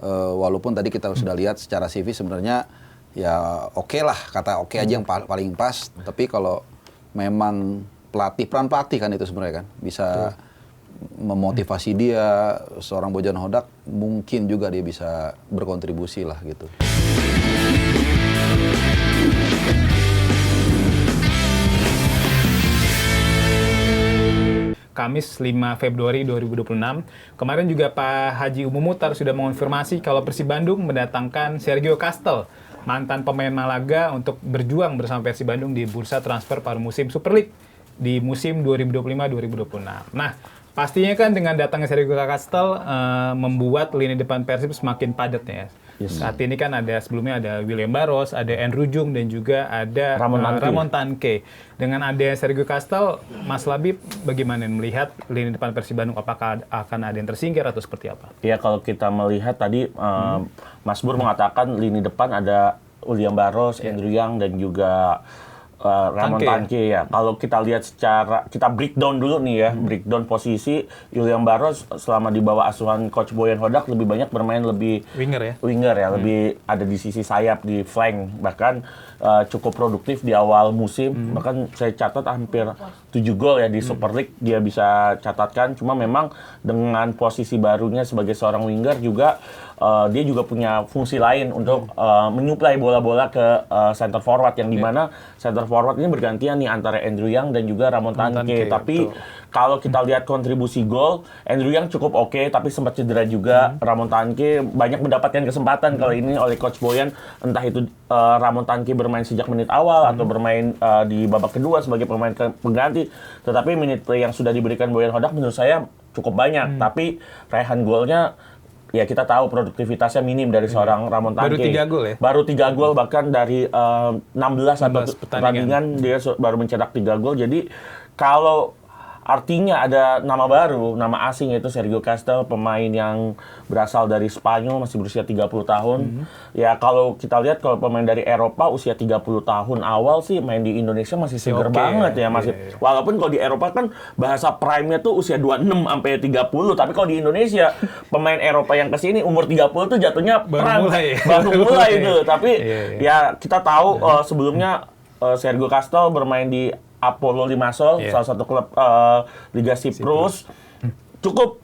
Walaupun tadi kita sudah lihat secara CV sebenarnya ya oke lah, kata oke aja yang paling pas. Tapi kalau memang peran pelatih kan itu sebenarnya kan bisa memotivasi dia, seorang Bojan Hodak mungkin juga dia bisa berkontribusi lah gitu. Kamis 5 Februari 2026. Kemarin juga Pak Haji Umumutar sudah mengonfirmasi kalau Persib Bandung mendatangkan Sergio Castel, mantan pemain Malaga, untuk berjuang bersama Persib Bandung di bursa transfer paruh musim Super League di musim 2025-2026. Nah, pastinya kan dengan datangnya Sergio Castel membuat lini depan Persib semakin padat ya. Yes. Saat ini kan sebelumnya ada William Barros, ada Andrew Jung, dan juga ada Ramon Tanque. Dengan ada Sergio Castel, Mas Labib bagaimana melihat lini depan Persib Bandung? Apakah akan ada yang tersingkir atau seperti apa? Ya, kalau kita melihat tadi Mas Bur mengatakan lini depan ada William Barros, Andrew Young, dan juga Ramon Tanque ya. Kalau kita lihat kita breakdown dulu nih ya, breakdown posisi William Barros selama di bawah asuhan Coach Boyan Hodak lebih banyak bermain lebih winger ya, lebih ada di sisi sayap, di flank, bahkan cukup produktif di awal musim. Bahkan saya catat hampir 7 gol ya di Super League dia bisa catatkan. Cuma memang dengan posisi barunya sebagai seorang winger juga dia juga punya fungsi lain untuk menyuplai bola-bola ke center forward, yang dimana center forward ini bergantian nih antara Andrew Young dan juga Ramon Tanque. Tapi kalau kita lihat kontribusi gol, Andrew Young cukup oke, tapi sempat cedera juga. Ramon Tanque banyak mendapatkan kesempatan kali ini oleh Coach Boyan, entah itu Ramon Tanque bermain sejak menit awal atau bermain di babak kedua sebagai pemain pengganti. Tetapi menit play yang sudah diberikan Boyan Hodak menurut saya cukup banyak. Tapi raihan golnya, ya kita tahu produktivitasnya minim dari seorang Ramon Tanque. Baru 3 gol ya? Baru 3 gol, bahkan dari 16 pertandingan dia baru mencetak 3 gol. Jadi kalau artinya ada nama baru, nama asing, yaitu Sergio Castel, pemain yang berasal dari Spanyol, masih berusia 30 tahun. Ya kalau kita lihat kalau pemain dari Eropa usia 30 tahun awal sih main di Indonesia masih seger banget ya, masih. Walaupun kalau di Eropa kan bahasa prime-nya tuh usia 26 sampai 30, tapi kalau di Indonesia pemain Eropa yang kesini umur 30 tuh jatuhnya baru mulai itu. Tapi ya kita tahu sebelumnya Sergio Castel bermain di Apollo Limassol, salah satu klub Liga Siprus. Cukup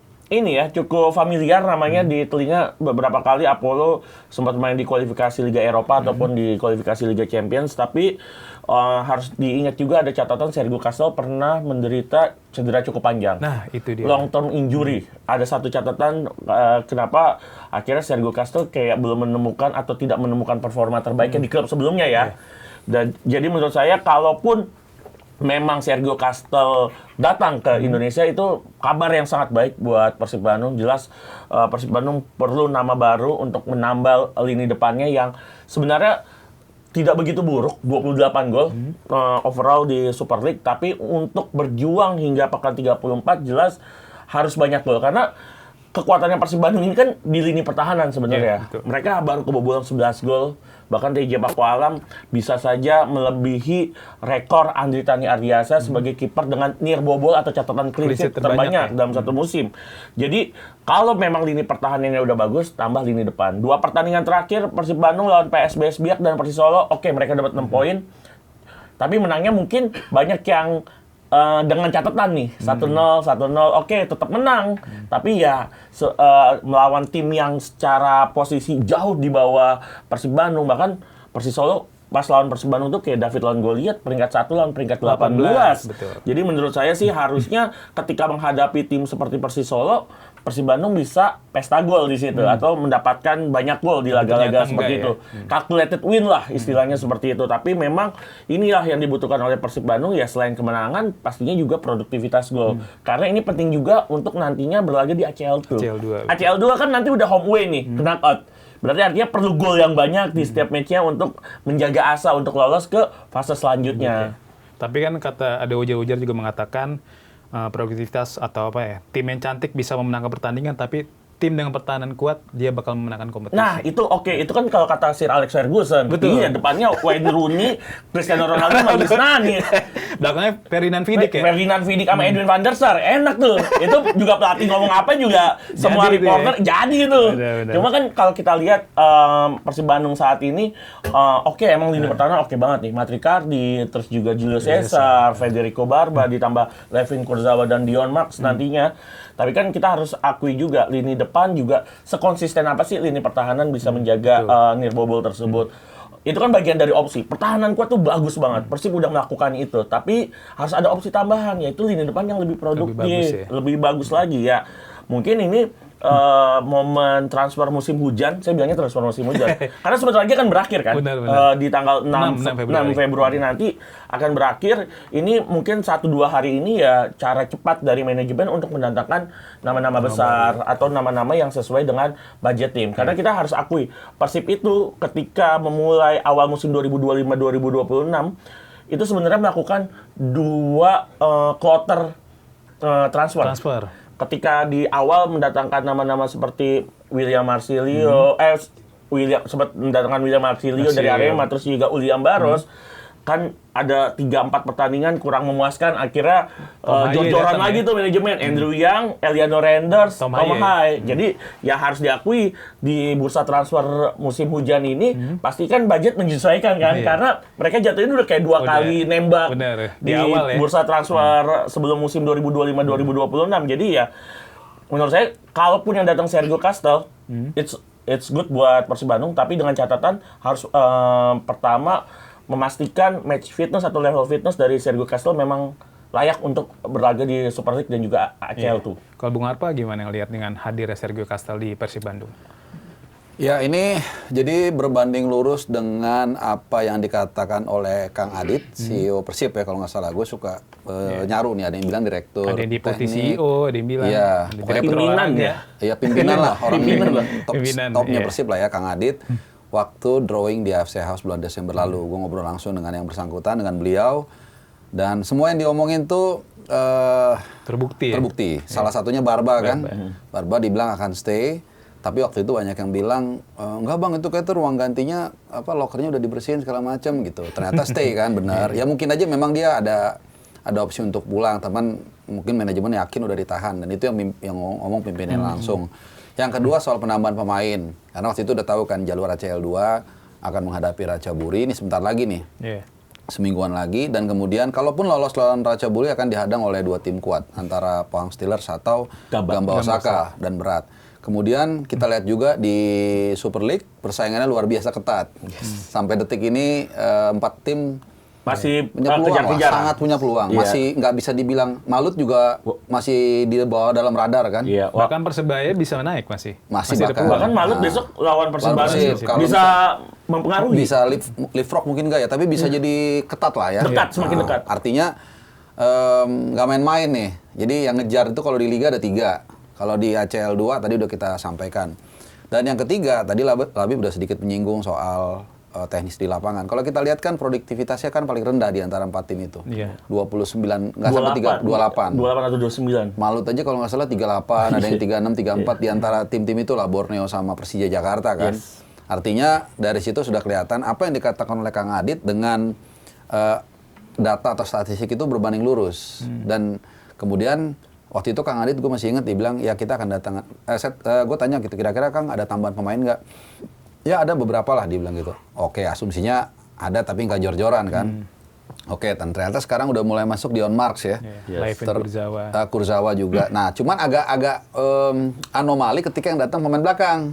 familiar namanya di telinga. Beberapa kali Apollo sempat main di kualifikasi Liga Eropa ataupun di kualifikasi Liga Champions. Tapi harus diingat juga ada catatan Sergio Castel pernah menderita cedera cukup panjang. Nah, itu dia. Long term injury. Ada satu catatan kenapa akhirnya Sergio Castel kayak belum menemukan atau tidak menemukan performa terbaiknya di klub sebelumnya ya. Dan jadi menurut saya kalaupun memang Sergio Castel datang ke Indonesia, itu kabar yang sangat baik buat Persib Bandung. Jelas Persib Bandung perlu nama baru untuk menambal lini depannya yang sebenarnya tidak begitu buruk, 28 gol overall di Super League. Tapi untuk berjuang hingga pekan 34 jelas harus banyak gol. Karena kekuatannya Persib Bandung ini kan di lini pertahanan sebenarnya. Mereka baru kebobolan 11 gol. Bahkan TJ Pakualam bisa saja melebihi rekor Andri Tani Ardiasa sebagai kiper dengan near bobol atau catatan clean sheet terbanyak dalam satu musim. Jadi kalau memang lini pertahanannya udah bagus, tambah lini depan. 2 pertandingan terakhir Persib Bandung lawan PSBS Biak dan Persis Solo, oke, mereka dapat 6 poin. Tapi menangnya mungkin banyak yang dengan catatan nih 1-0, oke, tetap menang. Tapi ya melawan tim yang secara posisi jauh di bawah Persib Bandung, bahkan Persis Solo pas lawan Persib Bandung tuh kayak David lawan Goliat, peringkat 1 lawan peringkat 18. Betul. Jadi menurut saya sih harusnya ketika menghadapi tim seperti Persis Solo, Persib Bandung bisa pesta gol di situ atau mendapatkan banyak gol di laga-laga seperti itu. Calculated win lah istilahnya seperti itu. Tapi memang inilah yang dibutuhkan oleh Persib Bandung, ya selain kemenangan pastinya juga produktivitas gol. Karena ini penting juga untuk nantinya berlaga di ACL2. ACL2 kan nanti udah home away nih, knockout. Berarti artinya perlu gol yang banyak di setiap match-nya untuk menjaga asa untuk lolos ke fase selanjutnya. Tapi kan ada ujar-ujar juga mengatakan produktivitas atau tim yang cantik bisa memenangkan pertandingan, tapi tim dengan pertahanan kuat, dia bakal memenangkan kompetisi. Nah, itu oke. Itu kan kalau kata Sir Alex Ferguson. Betul. Iya, depannya Wayne Rooney, Cristiano Ronaldo, Mavis Nani. Belakangnya Ferdinand Vidic ya? Ferdinand Vidic sama Edwin van der Sar. Enak tuh. Itu juga pelatih ngomong apa juga semua Jadi reporter itu ya. jadi gitu. Benar. Cuma kan kalau kita lihat Persib Bandung saat ini, oke, emang lini pertahanan oke banget nih. Matricardi, terus juga Julio Cesar, Federico Barba, ditambah Levin Kurzawa dan Dion Max nantinya. Tapi kan kita harus akui juga lini depan juga sekonsisten apa sih lini pertahanan bisa menjaga Nirobobol tersebut. Itu kan bagian dari opsi. Pertahanan kuat tuh bagus banget. Persib udah melakukan itu. Tapi harus ada opsi tambahan, yaitu lini depan yang lebih produktif, lebih bagus lagi ya. Mungkin ini momen transfer musim hujan, saya bilangnya transfer musim hujan. Karena sebentar lagi akan berakhir kan. Benar. Di tanggal 6 Februari nanti akan berakhir. Ini mungkin 1-2 hari ini ya cara cepat dari manajemen untuk mendatangkan nama-nama besar atau nama-nama yang sesuai dengan budget tim. Karena kita harus akui, Persib itu ketika memulai awal musim 2025-2026 itu sebenarnya melakukan 2 quarter transfer. Ketika di awal mendatangkan nama-nama seperti William Marsilio, sempat mendatangkan William Marsilio dari Arema, terus juga William Barros, kan ada 3-4 pertandingan kurang memuaskan, akhirnya jor-joran lagi tuh manajemen. Andrew Yang, Eliano Renders, Tom Hai. Jadi ya harus diakui di bursa transfer musim hujan ini pasti kan budget menyesuaikan kan, karena mereka jatuhnya udah kayak 2 kali nembak di awal, bursa transfer sebelum musim 2025-2026. Jadi ya menurut saya kalaupun yang datang Sergio Castel, it's good buat Persib Bandung, tapi dengan catatan harus pertama memastikan match fitness atau level fitness dari Sergio Castel memang layak untuk berlaga di Super League dan juga ACL tuh. Kalau Bung Arpa gimana ngelihat dengan hadirnya Sergio Castel di Persib Bandung? Ya, ini jadi berbanding lurus dengan apa yang dikatakan oleh Kang Adit, CEO Persib ya kalau nggak salah. Gue suka nyaru nih, ada yang bilang direktur ada yang deputi teknik. CEO, ada yang bilang pimpinan ya. Iya, pimpinan lah, orang topnya iya. Persib lah ya, Kang Adit. Waktu drawing di AFC House bulan Desember lalu, gue ngobrol langsung dengan yang bersangkutan, dengan beliau, dan semua yang diomongin tuh terbukti. Salah satunya Barba kan, Barba dibilang akan stay, tapi waktu itu banyak yang bilang enggak bang, itu kayak tuh ruang gantinya lokernya udah dibersihin segala macam gitu. Ternyata stay kan, benar. Ya mungkin aja memang dia ada opsi untuk pulang, teman mungkin manajemen yakin udah ditahan, dan itu yang ngomong pimpinan langsung. Yang kedua soal penambahan pemain, karena waktu itu udah tahu kan jalur ACL 2 akan menghadapi Ratchaburi, ini sebentar lagi nih, semingguan lagi, dan kemudian kalaupun lolos lawan Ratchaburi akan dihadang oleh 2 tim kuat, antara Pohang Steelers atau Gamba Osaka dan Berat. Kemudian kita lihat juga di Super League, persaingannya luar biasa ketat. Sampai detik ini 4 tim masih punya peluang, sangat punya peluang. Masih nggak bisa dibilang, Malut juga masih di bawah dalam radar kan. Bahkan Persebaya bisa naik masih bahkan Malut besok lawan Persebaya bisa mempengaruhi. Bisa leapfrog mungkin nggak ya, tapi bisa jadi ketat lah ya. Semakin dekat. Artinya nggak main-main nih. Jadi yang ngejar itu kalau di Liga ada 3. Kalau di ACL 2 tadi udah kita sampaikan. Dan yang ketiga, tadi Labib udah sedikit menyinggung soal teknis di lapangan. Kalau kita lihat kan produktivitasnya kan paling rendah di antara 4 tim itu. 29, nggak sampai 28. 28 atau 29. Malut aja kalau nggak salah 38, ada yang 36, 34 di antara tim-tim itu lah, Borneo sama Persija Jakarta kan. Artinya dari situ sudah kelihatan apa yang dikatakan oleh Kang Adit dengan data atau statistik itu berbanding lurus. Dan kemudian waktu itu Kang Adit, gue masih ingat, dia bilang, ya kita akan datang. Gue tanya gitu, kira-kira Kang ada tambahan pemain nggak? Ya ada beberapa lah, dia bilang gitu. Oke, asumsinya ada tapi nggak jor-joran kan. Oke, dan ternyata sekarang udah mulai masuk Dion Marks ya. Kurzawa juga. Nah, cuman agak anomali ketika yang datang pemain belakang.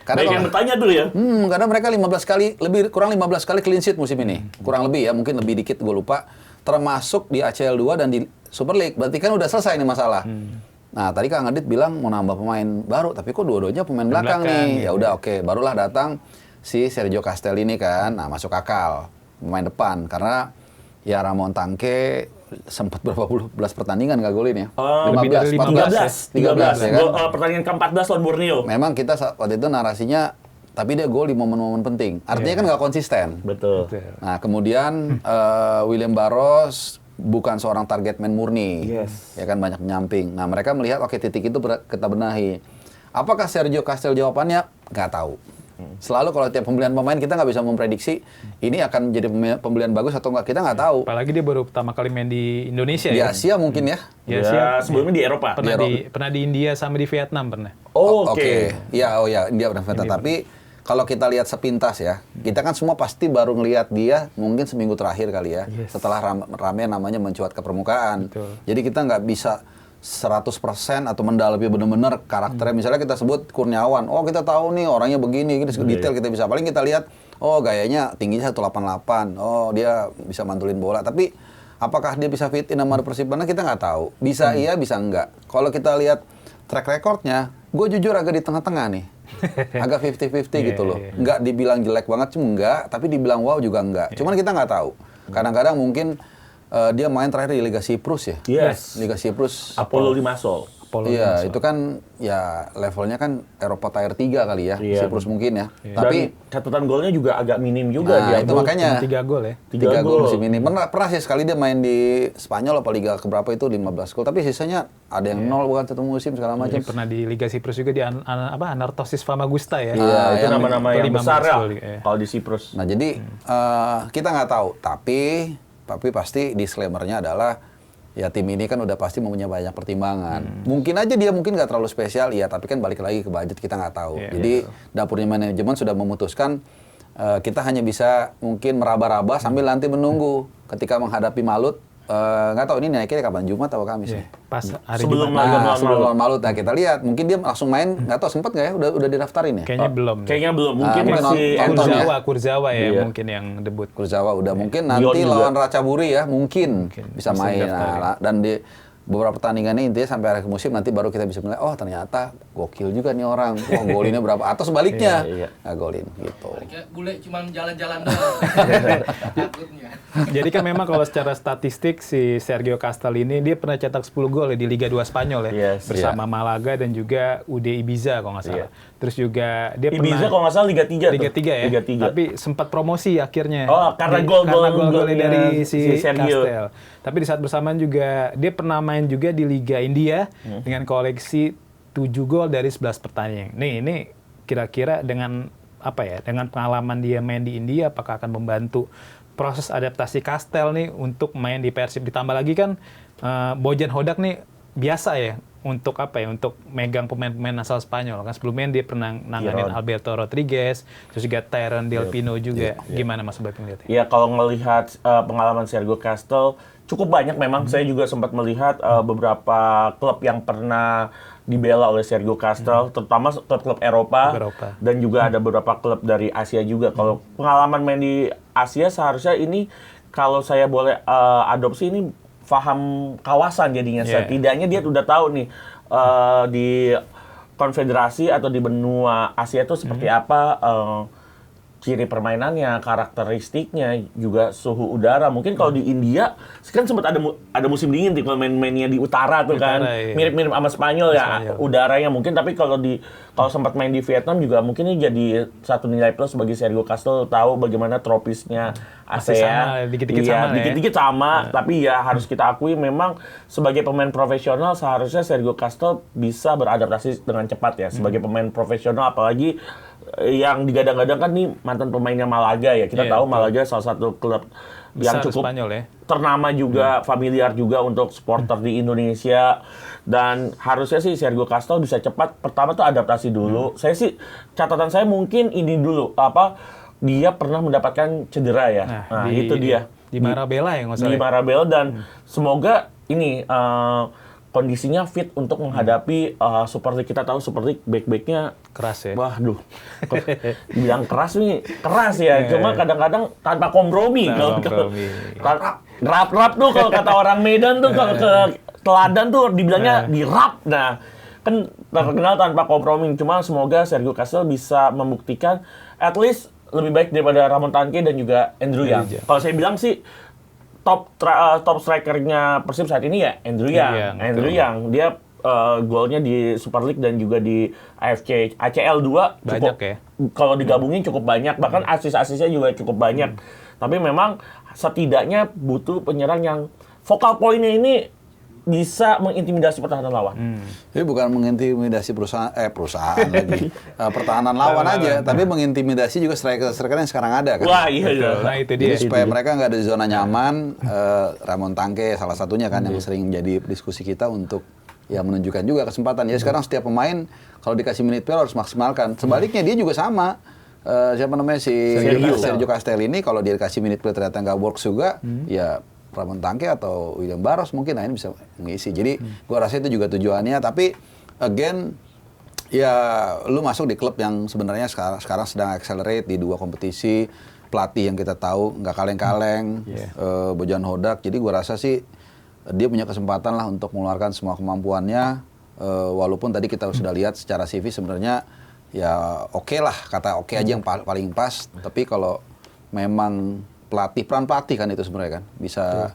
Karena yang bertanya dulu ya. Karena mereka 15 kali, kurang 15 kali clean sheet musim ini. Kurang lebih ya, mungkin lebih dikit, gue lupa. Termasuk di ACL 2 dan di Super League. Berarti kan udah selesai nih masalah. Nah, tadi Kang Adit bilang mau nambah pemain baru, tapi kok dua-duanya pemain belakang nih. Ya udah, oke, barulah datang si Sergio Castel ini kan. Nah, masuk akal pemain depan karena ya Ramon Tangke sempat berapa puluh belas pertandingan nggak golin ya? 13 ya kan? Pertandingan ke-14 lawan Borneo. Memang kita waktu itu narasinya, tapi dia gol di momen-momen penting. Artinya kan nggak konsisten. Betul. Nah, kemudian William Barros bukan seorang target man murni. Ya kan, banyak nyamping. Nah, mereka melihat oke, titik itu kita benahi. Apakah Sergio Castel jawabannya? Nggak tahu. Selalu kalau tiap pembelian pemain kita nggak bisa memprediksi ini akan menjadi pembelian bagus atau nggak, kita nggak tahu. Apalagi dia baru pertama kali main di Indonesia Di ya. Asia mungkin ya. Ya, Ya, siap. sebelumnya di Eropa. Pernah di India sama di Vietnam pernah. Oke. Ya, India pernah Vietnam. Tapi kalau kita lihat sepintas ya, kita kan semua pasti baru ngelihat dia mungkin seminggu terakhir kali ya, setelah rame namanya mencuat ke permukaan. Betul. Jadi kita nggak bisa 100% atau mendalami benar-benar karakternya. Misalnya kita sebut Kurniawan, oh kita tahu nih orangnya begini, detail kita bisa. Paling kita lihat, oh gayanya tingginya 188, oh dia bisa mantulin bola. Tapi apakah dia bisa fit in sama Persib? Kita nggak tahu. Bisa iya, bisa enggak. Kalau kita lihat track recordnya, gue jujur agak di tengah-tengah nih. Agak 50-50 gitu loh. Nggak dibilang jelek banget, cuma enggak. Tapi dibilang wow juga enggak. Cuman kita nggak tahu. Kadang-kadang mungkin dia main terakhir di Liga Siprus ya. Yes. Liga Siprus. Apollo Limassol. Iya, itu kan ya levelnya kan Eropa Tier 3 kali ya. Iya. Siprus mungkin ya. Tapi catatan golnya juga agak minim juga nah, dia. itu makanya 3 gol ya. 3 gol musim ini. Pernah sih sekali dia main di Spanyol apa Liga keberapa itu 15 gol, tapi sisanya ada yang 0 bukan satu musim segala macam. Ini pernah di Liga Siprus juga di Anorthosis Famagusta ya. Iya, itu yang nama-nama yang 15 besar ya gol, ya. kalau di Siprus. Nah, jadi kita nggak tahu, tapi pasti disclaimer-nya adalah ya tim ini kan udah pasti mempunyai banyak pertimbangan. Mungkin aja dia mungkin nggak terlalu spesial, ya tapi kan balik lagi ke budget kita nggak tahu. Jadi dapurnya manajemen sudah memutuskan kita hanya bisa mungkin meraba-raba sambil nanti menunggu ketika menghadapi Malut. Nggak tahu ini naiknya kapan, Jumat atau Kamis nih? Pas hari Sebelum Jumat. Sebelum lawan Malut. Nah, kita lihat mungkin dia langsung main, nggak tahu sempat nggak ya udah didaftarin ya? Kayaknya belum. Kayaknya belum. Mungkin mungkin masih nonton ya. Kurzawa ya Iya. mungkin yang debut. Kurzawa udah mungkin nanti Dion juga. lawan Ratchaburi ya mungkin bisa bisa main. didaftarin. Nah, dan di beberapa pertandingannya intinya sampai akhir musim nanti baru kita bisa melihat oh ternyata gokil juga nih orang. Wah, golinnya berapa atau sebaliknya. Iya. Nah, golin gitu. Kayak bule cuma jalan-jalan doang. Takutnya. Jadi kan memang kalau secara statistik si Sergio Castel ini dia pernah cetak 10 gol ya di Liga 2 Spanyol ya. Yes, bersama Malaga dan juga UD Ibiza kalau nggak salah. Terus juga dia Ibiza pernah kalau nggak salah Liga 3 Liga tuh. 3 ya. Liga 3. Tapi sempat promosi akhirnya. Oh, karena gol-golnya dari si si Sergio. Castel. Tapi di saat bersamaan juga dia pernah main juga di Liga India dengan koleksi 7 gol dari 11 pertandingan. Ini kira-kira dengan apa ya? Dengan pengalaman dia main di India apakah akan membantu proses adaptasi Castel nih untuk main di Persib? Ditambah lagi kan Bojan Hodak nih biasa ya untuk apa ya, untuk megang pemain-pemain asal Spanyol kan. Sebelumnya dia pernah nanganin Alberto Rodriguez, terus juga Tyron Del Pino juga. Gimana Mas Bapak melihatnya? Ya kalau ngelihat pengalaman Sergio Castel cukup banyak memang. Saya juga sempat melihat beberapa klub yang pernah dibela oleh Sergio Castel, terutama klub-klub Eropa. Dan juga ada beberapa klub dari Asia juga. Kalau pengalaman main di Asia seharusnya ini kalau saya boleh adopsi ini paham kawasan jadinya. Setidaknya dia udah tahu nih di konfederasi atau di benua Asia itu seperti apa ciri permainannya, karakteristiknya, juga suhu udara. Mungkin kalau di India, kan sempat ada musim dingin tuh kalau main-mainnya di utara tuh kan. Iya. Mirip-mirip sama Spanyol ya, udaranya mungkin. Tapi kalau sempat main di Vietnam juga mungkin ini jadi satu nilai plus bagi Sergio Castel, tahu bagaimana tropisnya ASEAN. Dikit-dikit sama. Tapi ya harus kita akui memang sebagai pemain profesional seharusnya Sergio Castel bisa beradaptasi dengan cepat ya. Sebagai pemain profesional, apalagi yang digadang-gadang kan nih mantan pemainnya Malaga ya. Kita tahu Malaga salah satu klub yang besar cukup Spanyol ya. ternama juga, familiar juga untuk supporter di Indonesia. Dan harusnya sih Sergio Castel bisa cepat. Pertama tuh adaptasi dulu. Saya sih, catatan saya mungkin ini dulu, dia pernah mendapatkan cedera ya. Nah itu dia. Di Marabella ya nggak salah. Di Marabella, dan semoga ini kondisinya fit untuk menghadapi Super League. Kita tahu Super League back-backnya keras ya. Waduh, bilang keras nih, keras ya. Cuma kadang-kadang tanpa kompromi. Rap-rap tuh kalau kata orang Medan tuh, kalau ke teladan tuh dibilangnya di rap. Nah, kan terkenal tanpa kompromi. Cuma semoga Sergio Castel bisa membuktikan at least lebih baik daripada Ramon Tanque dan juga Andrew Yang. Kalau saya bilang sih top strikernya Persib saat ini ya Andrew Yang. Dia golnya di Super League dan juga di ACL 2 banyak ya. Kalau digabungin cukup banyak, bahkan asis-asisnya juga cukup banyak. Tapi memang setidaknya butuh penyerang yang vokal poinnya ini bisa mengintimidasi pertahanan lawan. Jadi bukan mengintimidasi perusahaan lagi, pertahanan lawan aja, tapi mengintimidasi juga striker-striker yang sekarang ada kan. Wah, iya. Nah, itu dia. Jadi supaya mereka nggak ada di zona nyaman, Ramon Tangke salah satunya kan yang sering jadi diskusi kita untuk ya menunjukkan juga kesempatan. Ya sekarang setiap pemain kalau dikasih menit play harus maksimalkan. Sebaliknya dia juga sama. Siapa namanya si Sergio Castelli ini kalau dia dikasih menit play ternyata nggak works juga, ya Ramon Tangke atau William Barros mungkin ini bisa mengisi. Jadi gua rasa itu juga tujuannya. Tapi again ya lu masuk di klub yang sebenarnya sekarang sedang accelerate di 2 kompetisi, pelatih yang kita tahu nggak kaleng-kaleng, Bojan Hodak. Jadi gua rasa sih dia punya kesempatan lah untuk mengeluarkan semua kemampuannya. Walaupun tadi kita sudah lihat secara CV sebenarnya ya oke lah, kata oke aja yang paling pas. Tapi kalau memang peran pelatih kan itu sebenarnya kan bisa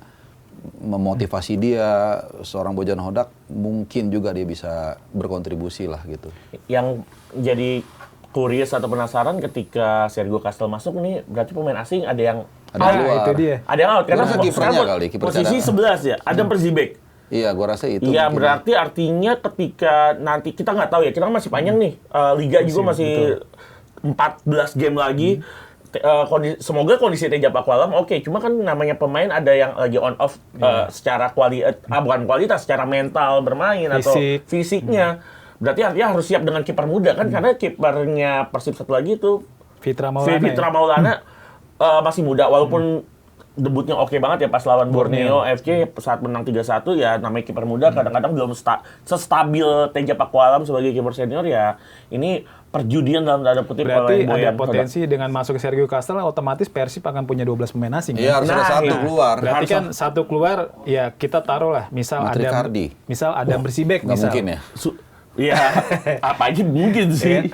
memotivasi dia, seorang Bojan Hodak mungkin juga dia bisa berkontribusi lah gitu. Yang jadi curious atau penasaran ketika Sergio Castel masuk nih, berarti pemain asing ada yang keluar. Itu dia. Ada yang out karena Gua rasa kipernya kali, kiper posisi cadangan. 11 ya, Adam Perzibek. Iya, gua rasa itu. Iya, mungkin. berarti artinya ketika nanti kita nggak tahu ya, kita kan masih panjang nih, liga juga masih 14 game lagi. Semoga kondisi Teja Pakualam oke. Cuma kan namanya pemain ada yang lagi on off secara bukan kualitas, secara mental bermain atau fisiknya. Berarti artinya harus siap dengan kiper muda kan, karena kipernya Persib satu lagi itu Fitra Maulana. Fitra Maulana masih muda, walaupun debutnya oke banget ya pas lawan Borneo FC saat menang 3-1, ya namanya kiper muda kadang-kadang belum sestabil Teja Pakualam sebagai kiper senior ya. Ini perjudian dalam tanda kutip. Berarti ada potensi dengan masuk ke Sergio Castel otomatis Persib akan punya 12 pemain asing. Iya, harus ada satu keluar. Berarti kan satu keluar ya kita taruh lah misal Matricardi. Adam Bersibek Nggak misal. mungkin ya. Iya, apa aja mungkin sih.